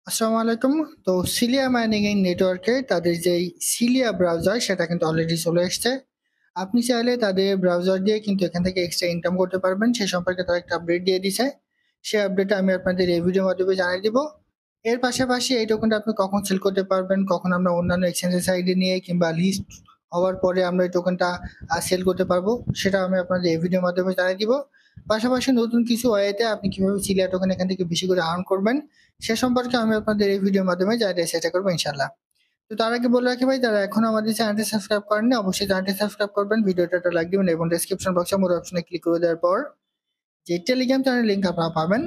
আসসালামু আলাইকুম। তো সিলিয়া মাইনিং এর নেটওয়ার্কে তাদের যেই সিলিয়া ব্রাউজার সেটা কিন্তু অলরেডি চলে এসছে। আপনি চাইলে তাদের ব্রাউজার দিয়ে কিন্তু এখান থেকে এক্সট্রা ইনকাম করতে পারবেন। সে সম্পর্কে তারা একটা আপডেট দিয়ে দিছে। সেই আপডেটটা আমি আপনাদের এই ভিডিওর মাধ্যমে জানিয়ে দিব। এর পাশাপাশি এই টোকেনটা আপনি কখন সেল করতে পারবেন, কখন আমরা অন্যান্য এক্সচেঞ্জের সাইডে নিয়ে কিংবা লিস্ট হওয়ার পরে আমরা এই টোকেনটা সেল করতে পারবো, সেটা আমি আপনাদের এই ভিডিওর মাধ্যমে জানিয়ে দিব। পাশাপাশি নতুন কিছু ওয়েতে আপনি কিভাবে সিলিয়া টোকেন এখান থেকে বেশি করে আর্ন করবেন সে সম্পর্কে আমি আপনাদের এই ভিডিওর মাধ্যমে জানিয়ে চেষ্টা করবো ইনশাল্লাহ। তো তার আগে বলে রাখি ভাই, যারা এখনো আমাদের চ্যানেলটি সাবস্ক্রাইব করেননি অবশ্যই চ্যানেলটি সাবস্ক্রাইব করবেন, ভিডিওটা একটা লাইক দিবেন এবং ডেসক্রিপশন বক্সে মোর অপশনে ক্লিক করে দেওয়ার পর যে টেলিগ্রাম চ্যানেল লিঙ্ক আপনারা পাবেন,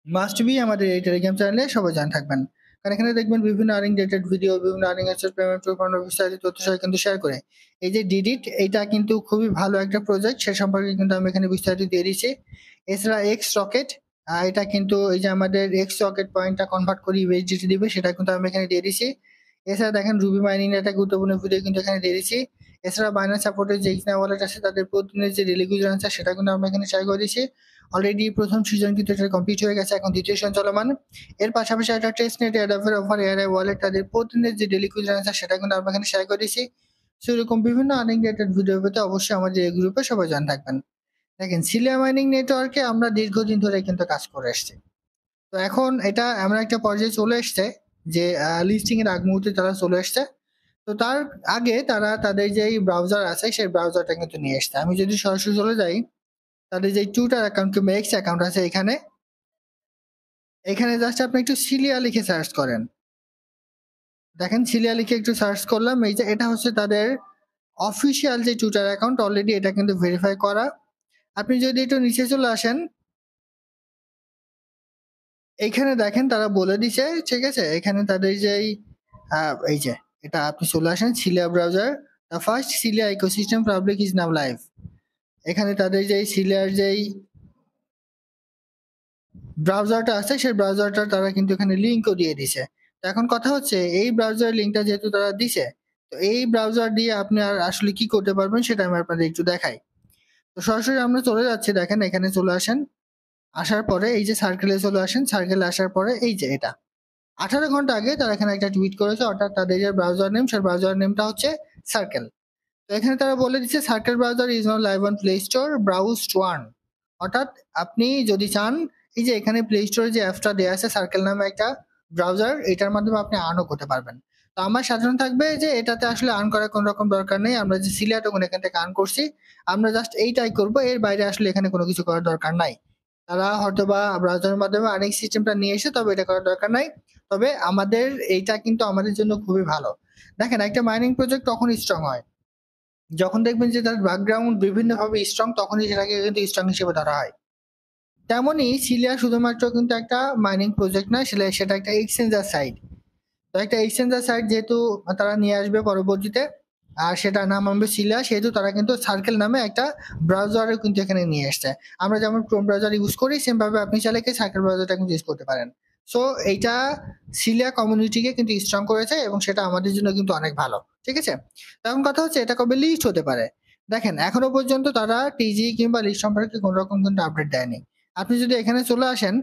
মাস্ট বি আমাদের এই টেলিগ্রাম চ্যানেলে সবাই জান থাকবেন। কারণ এখানে দেখবেন বিভিন্ন আর্নিং রিলেটেড ভিডিও, বিভিন্ন আর্নিং অ্যাসেট পেমেন্ট প্রুফ বিস্তারিত তথ্য সহ কিন্তু শেয়ার করে। এই যে ডিডিট, এটা কিন্তু খুবই ভালো একটা প্রজেক্ট, সে সম্পর্কে কিন্তু আমি এখানে বিস্তারিত দিয়ে দিচ্ছি। এছাড়া এক্স রকেট, এটা কিন্তু এই যে আমাদের এক্স রকেট পয়েন্টটা কনভার্ট করে ইউএসডিটি দিবে, সেটা কিন্তু আমি এখানে দিয়ে দিচ্ছি। এছাড়া দেখেন রুবি মাইনিং একটা গুরুত্বপূর্ণ ভিডিও কিন্তু এখানে দিয়ে দিচ্ছি। এছাড়া বাইন্যান্স সাপোর্টের যে ইগনা ওয়ালেট আছে তাদের প্রতিদিনের যে ডেলি গুজরান আছে সেটা কিন্তু আমরা এখানে শেয়ার করে দিচ্ছি। অলরেডি প্রথম সিজন কিন্তু এটা কমপ্লিট হয়ে গেছে, এখন দ্বিতীয় সিজন চলমান। এর পাশাপাশি একটা টেস্ট নেট অ্যাডাফের অফার এআরআই ওয়ালেট তাদের প্রতিদিনের যে ডেলি কুইজ আছে সেটা কিন্তু আমরা এখানে শেয়ার করে দিচ্ছি। সো এরকম বিভিন্ন আর্নিং রিলেটেড ভিডিও পেতে অবশ্যই আমাদের এই গ্রুপে সবাই জান থাকবেন। দেখেন সিলিয়া মাইনিং নেটওয়ার্কে আমরা দীর্ঘদিন ধরে কিন্তু কাজ করে এসেছি। তো এখন এটা এমন একটা পর্যায়ে চলে এসছে যে লিস্টিং এর আগ মুহূর্তে তারা চলে এসছে। তো তার আগে তারা তাদের যে ব্রাউজার আছে সেই ব্রাউজারটা কিন্তু নিয়ে এসছে। আমি যদি সরাসরি চলে যাই তাদের যে টুইটার অ্যাকাউন্ট কিংবা এক্স অ্যাকাউন্ট আছে এখানে, এখানে জাস্ট আপনি একটু সিলিয়া লিখে সার্চ করেন। দেখেন সিলিয়া লিখে একটু সার্চ করলাম, এই যে এটা হচ্ছে তাদের অফিসিয়াল যে টুইটার অ্যাকাউন্ট, অলরেডি এটা কিন্তু ভেরিফাই করা। আপনি যদি একটু নিচে চলে আসেন, এইখানে দেখেন তারা বলে দিছে, ঠিক আছে, এখানে তাদের যেই এই যে এটা আপনি চলে আসেন Celia browser, the first Celia ecosystem public is now live. এখানে তাদের যেই সিলিয়ার যেই ব্রাউজারটা আছে সেই ব্রাউজারটা তারা কিন্তু এখানে লিঙ্কও দিয়ে দিছে। তো এখন কথা হচ্ছে এই ব্রাউজার লিঙ্কটা যেহেতু তারা দিছে, তো এই ব্রাউজার দিয়ে আপনি আর আসলে কি করতে পারবেন সেটা আমি আপনাদের একটু দেখাই। তো সরাসরি আমরা চলে যাচ্ছি, দেখেন এখানে চলে আসেন। আসার পরে এই যে সার্কেলে চলে আসেন, সার্কেলে আসার পরে এই যে এটা 18 ঘন্টা আগে তারা এখানে একটা টুইট করেছে, অর্থাৎ তাদের যে ব্রাউজার নেম সেই ব্রাউজার নেমটা হচ্ছে সার্কেল। তো এখানে তারা বলে দিচ্ছে circle browser is not live on play store, browse one. অর্থাৎ আপনি যদি চান, এই যে এখানে প্লে স্টোরে যে অ্যাপটা দেওয়া আছে সার্কেল নামে একটা ব্রাউজার, এটার মাধ্যমে আপনি আর্নও করতে পারবেন। তো আমার সাধারণ থাকবে যে এটাতে আসলে আর্ন করার কোনো রকম দরকার নেই। আমরা যে সিলিয়া টোকেন এখান থেকে আর্ন করছি, আমরা জাস্ট এইটাই করব, এর বাইরে আসলে এখানে কোনো কিছু করার দরকার নাই। তারা হয়তোবা ব্রাউজারের মাধ্যমে আর্নিং সিস্টেমটা নিয়ে এসে, তবে এটা করার দরকার নাই। তবে আমাদের এইটা কিন্তু আমাদের জন্য খুবই ভালো। দেখেন একটা মাইনিং প্রজেক্ট তখন স্ট্রং হয় যখন দেখবেন যে তার ব্যাকগ্রাউন্ড বিভিন্নভাবে স্ট্রং, তখনই সেটাকে কিন্তু স্ট্রং হিসেবে ধরা হয়। তেমনই সিলিয়া শুধুমাত্র কিন্তু একটা মাইনিং প্রজেক্ট নয়, সেটা একটা এক্সচেঞ্জার সাইট। তো একটা এক্সচেঞ্জার সাইট যেহেতু তারা নিয়ে আসবে পরবর্তীতে, আর সেটা নাম হবে সিলিয়া, সেহেতু তারা কিন্তু সার্কেল নামে একটা ব্রাউজারও কিন্তু এখানে নিয়ে এসছে। আমরা যেমন ক্রোম ব্রাউজার ইউজ করি, সেম ভাবে আপনি চাইলে সার্কেল ব্রাউজারটা কিন্তু ইউজ করতে পারেন। সো এইটা সিলিয়া কমিউনিটিকে কিন্তু স্ট্রং করেছে এবং সেটা আমাদের জন্য কিন্তু অনেক ভালো। ঠিক আছে, এখন কথা হচ্ছে এটা কবে লিস্ট হতে পারে। দেখেন এখনো পর্যন্ত তারা টিজি কিংবা লিস্ট সম্পর্কে কোনো রকম কিন্তু আপডেট দেয়নি। আপনি যদি এখানে চলে আসেন,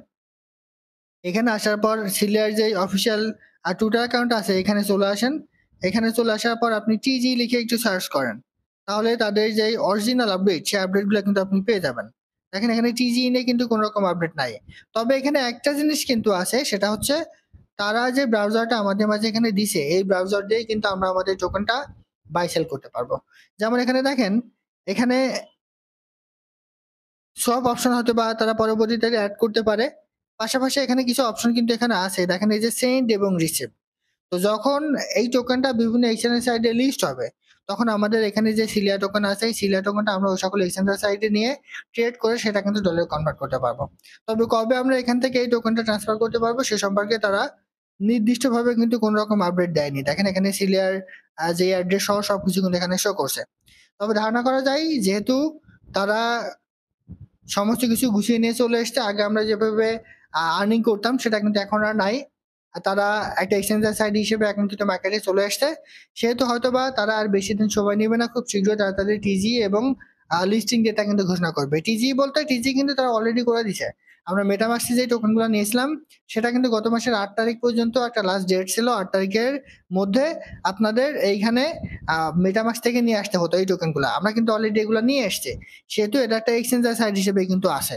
এখানে আসার পর সিলিয়ার যে অফিসিয়াল টুইটার অ্যাকাউন্ট আছে এখানে চলে আসেন। এখানে চলে আসার পর আপনি টিজি লিখে একটু সার্চ করেন, তাহলে তাদের যে অরিজিনাল আপডেট সেই আপডেটগুলো কিন্তু আপনি পেয়ে যাবেন। দেখেন এখানে টিজি নিয়ে কিন্তু কোনো রকম আপডেট নাই। তবে এখানে একটা জিনিস কিন্তু আছে, সেটা হচ্ছে তারা যে ব্রাউজারটা আমাদের মাঝে এখানে দিছে, এই ব্রাউজার দিয়ে কিন্তু আমরা আমাদের টোকেনটা বাই সেল করতে পারবো। যেমন এখানে দেখেন, এখানে সব অপশন হয়তো বা তারা পরবর্তীতে অ্যাড করতে পারে। পাশাপাশি এখানে কিছু অপশন কিন্তু এখানে আছে, দেখেন এই যে সেন্ড এবং রিসিভ। তো যখন এই টোকেনটা বিভিন্ন এক্সচেঞ্জের সাইডে লিস্ট হবে, তখন আমাদের এখানে যে সিলিয়া টোকেন আছে এই সিলিয়া টোকেনটা আমরা ওই সকল এক্সচেঞ্জের সাইডে নিয়ে ট্রেড করে সেটা কিন্তু ডলারে কনভার্ট করতে পারবো। তবে কবে আমরা এখান থেকে এই টোকেনটা ট্রান্সফার করতে পারবো সে সম্পর্কে তারা নির্দিষ্টভাবে কিন্তু কোনো রকম আপডেট দেয়নি। দেখেন এখানে সিলিয়ার যে অ্যাড্রেস সহ সবকিছু কিন্তু এখানে শো করছে। তবে ধারণা করা যায় যেহেতু তারা সমস্ত কিছু গুছিয়ে নিয়ে চলে এসছে, আগে আমরা যেভাবে আর্নিং করতাম সেটা কিন্তু এখন আর নাই। আর তারা একটা এক্সচেঞ্জার সাইট হিসেবে এখন কিন্তু মার্কেটে চলে আসছে, সেহেতু হয়তোবা তারা আর বেশি দিন সময় নেবে না, খুব শীঘ্রই তারা তাদের টিজি এবং লিস্টিং ডেটা কিন্তু ঘোষণা করবে। টিজি বলতে টিজি কিন্তু তারা অলরেডি করে দিছে, আমরা মেটামাস্কে যে টোকেনগুলো নিয়েছিলাম সেটা কিন্তু গত মাসের 8 তারিখ পর্যন্ত একটা লাস্ট ডেট ছিল। 8 তারিখের মধ্যে আপনাদের এইখানে মেটামাস্ক থেকে নিয়ে আসতে হতো এই টোকেনগুলো। আমরা কিন্তু অলরেডি এগুলো নিয়ে এসেছি, সেহেতু এটা একটা এক্সচেঞ্জার সাইট হিসেবে কিন্তু আসে।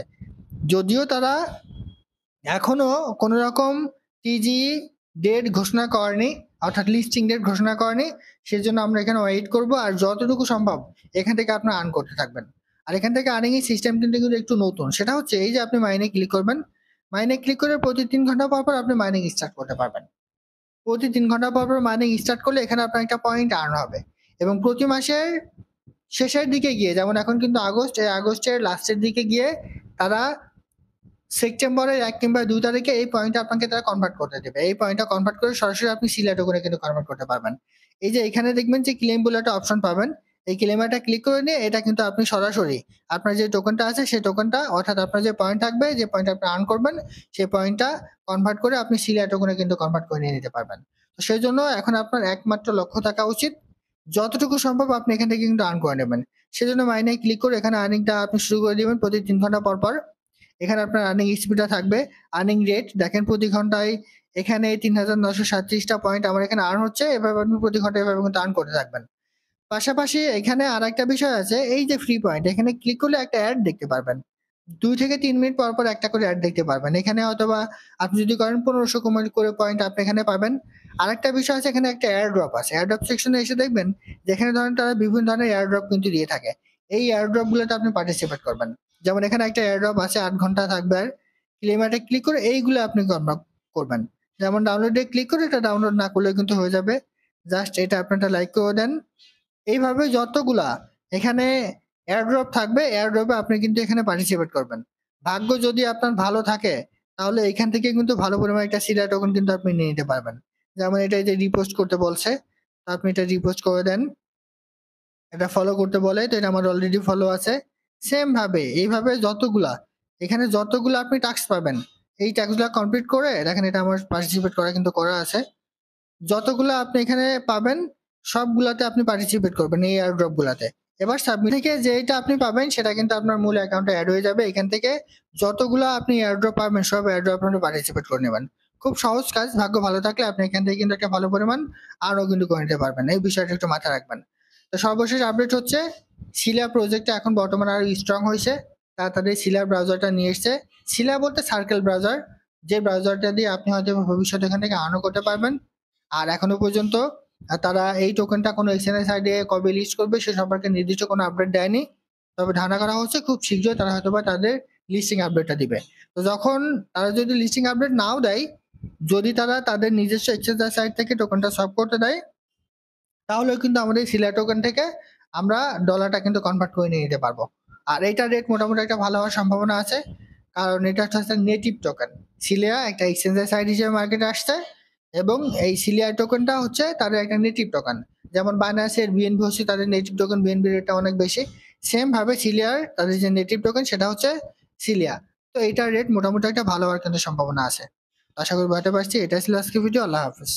যদিও তারা এখনো কোনো রকম টিজি ডেট ঘোষণা করেনি, অর্থাৎ লিস্টিং ডেট ঘোষণা করেনি, সেজন্য আমরা এখানে ওয়েট করব। আর যতটুকু সম্ভব এখান থেকে আপনারা আর্ন করতে থাকবেন। আর এখান থেকে আর্নিং এর সিস্টেম কিন্তু একটু নতুন, সেটা হচ্ছে এই যে আপনি মাইনে ক্লিক করবেন, মাইনে ক্লিক করে প্রতি 3 ঘন্টা পর পর আপনি মাইনিং স্টার্ট করতে পারবেন। প্রতি 3 ঘন্টা পর পর মাইনিং স্টার্ট করলে এখানে আপনার একটা পয়েন্ট আর্ন হবে, এবং প্রতি মাসের শেষের দিকে গিয়ে, যেমন এখন কিন্তু আগস্ট, এই আগস্টের লাস্টের দিকে গিয়ে তারা সেপ্টেম্বরের 1 কিংবা 2 তারিখে এই পয়েন্টটা আপনাকে তারা কনভার্ট করতে দেবে। এই পয়েন্টটা কনভার্ট করে সরাসরি আপনি সিলা টোকেনে কিন্তু কনভার্ট করতে পারবেন। এই যে এখানে দেখবেন যে ক্লেম বলে একটা অপশন পাবেন, এই ক্লেমারটা ক্লিক করে নিয়ে এটা কিন্তু আপনি সরাসরি আপনার যে টোকেনটা আছে সেই টোকেনটা, অর্থাৎ আপনার যে পয়েন্ট থাকবে, যে পয়েন্ট আপনি আর্ন করবেন, সেই পয়েন্টটা কনভার্ট করে আপনি সিলা টোকেনে কিন্তু কনভার্ট করে নিয়ে নিতে পারবেন। তো সেই জন্য এখন আপনার একমাত্র লক্ষ্য থাকা উচিত যতটুকু সম্ভব আপনি এখান থেকে কিন্তু আর্ন করে নেবেন। সেজন্য মাইনে ক্লিক করে এখানে আর্নিংটা আপনি শুরু করে দিবেন প্রতি 3 ঘন্টা পর পর। এখানে আপনার আর্নিং স্পিডটা থাকবে, আর্নিং রেট দেখেন প্রতি ঘন্টায় এখানে 3937টা পয়েন্ট আমার এখানে আর্ন হচ্ছে। এভাবে আপনি প্রতি ঘন্টায় এভাবে কিন্তু আর্ন করতে থাকবেন। পাশাপাশি এখানে আর একটা বিষয় আছে, এই যে ফ্রি পয়েন্ট, এখানে ক্লিক করলে একটা অ্যাড দেখতে পারবেন। 2 থেকে 3 মিনিট পর পর একটা করে অ্যাড দেখতে পারবেন। এখানে অথবা আপনি যদি করেন 1500 করে পয়েন্ট আপনি এখানে পাবেন। আরেকটা বিষয় আছে, এখানে একটা এয়ার ড্রপ আছে। এয়ার ড্রপ সেকশনে এসে দেখবেন যেখানে ধরেন তারা বিভিন্ন ধরনের এয়ার ড্রপ কিন্তু দিয়ে থাকে। এই এয়ার ড্রপ গুলোতে আপনি পার্টিসিপেট করবেন। যেমন এখানে একটা এয়ার ড্রপ আছে 8 ঘন্টা থাকবে, আর ক্লেমারে ক্লিক করে এইগুলো আপনি কনভার্ট করবেন। যেমন ডাউনলোডে ক্লিক করে, এটা ডাউনলোড না করলে কিন্তু হয়ে যাবে, জাস্ট এটা আপনি একটা লাইক করে দেন। এইভাবে যতগুলা এখানে এয়ারড্রপ থাকবে, এয়ারড্রপে আপনি কিন্তু এখানে পার্টিসিপেট করবেন। ভাগ্য যদি আপনার ভালো থাকে তাহলে এখান থেকে কিন্তু ভালো পরিমাণে একটা সিডা টোকেন কিন্তু আপনি নিয়ে নিতে পারবেন। যেমন এটা এই যে রিপোস্ট করতে বলছে, তো আপনি এটা রিপোস্ট করে দেন। এটা ফলো করতে বলে, তো এটা আমার অলরেডি ফলো আছে। সেম ভাবে এইভাবে যতগুলা এখানে যতগুলা আপনি টাস্ক পাবেন, এই টাস্কগুলো কমপ্লিট করে দেখেন, এটা আমার পার্টিসিপেট করা কিন্তু করা আছে। যতগুলো আপনি এখানে পাবেন সবগুলাতে আপনি পার্টিসিপেট করবেন এই এয়ারড্রপ গুলাতে। এবার সাবমিট থেকে যেটা আপনি পাবেন সেটা কিন্তু আপনার মূল অ্যাকাউন্টে অ্যাড হয়ে যাবে। এখান থেকে যতগুলো আপনি এয়ারড্রপ পাবেন সব এয়ারড্রপ আপনি পার্টিসিপেট করে নেবেন। খুব সহজ কাজ, ভাগ্য ভালো থাকলে আপনি এখান থেকে কিন্তু একটা ভালো পরিমাণ আরও কিন্তু করে নিতে পারবেন। এই বিষয়টা একটু মাথায় রাখবেন। তো সর্বশেষ আপডেট হচ্ছে সিলা প্রজেক্টটা এখন বর্তমানে আরো স্ট্রং হয়েছে। তাড়াতাড়ি সিলা ব্রাউজারটা নিয়ে এসছে। সিলা বলতে সার্কেল ব্রাউজার, যে ব্রাউজারটা দিয়ে আপনি হয়তো ভবিষ্যতে এখান থেকে আর্নও করতে পারবেন। আর এখনো পর্যন্ত তারা এই টোকেনটা কোনো এক্সচেঞ্জ সাইটে কবে লিস্ট করবে সে সম্পর্কে নির্দিষ্ট কোনো আপডেট দেয়নি। তবে ধারণা করা হচ্ছে খুব শীঘ্রই তারা হয়তোবা তাদের লিস্টিং আপডেটটা দিবে। তো যখন তারা যদি লিস্টিং আপডেট নাও দেয়, যদি তারা তাদের নিজস্ব এক্সচেঞ্জ সাইট থেকে টোকেনটা সলভ করতে দেয়, তাহলে কিন্তু আমাদের সিলা টোকেন থেকে আমরা ডলারটা কিন্তু কনভার্ট করে নিয়ে নিতে পারবো। আর এইটার রেট মোটামুটি একটা ভালো হওয়ার সম্ভাবনা আছে, কারণ এটা হচ্ছে নেটিভ টোকেন। সিলিয়া একটা এক্সচেঞ্জের সাইট হিসেবে মার্কেটে আসছে, এবং এই সিলিয়া টোকেনটা হচ্ছে তাদের একটা নেটিভ টোকেন। যেমন বাইন্যান্সের বিএনবি হচ্ছে তাদের নেটিভ টোকেন, বিএনবি রেটটা অনেক বেশি। সেম ভাবে সিলিয়ার তাদের যে নেটিভ টোকেন সেটা হচ্ছে সিলিয়া। তো এটার রেট মোটামুটি একটা ভালো হওয়ার কিন্তু সম্ভাবনা আছে। আশা করি বুঝতে পারছি। এটা ছিল আজকে ভিডিও। আল্লাহ হাফিজ।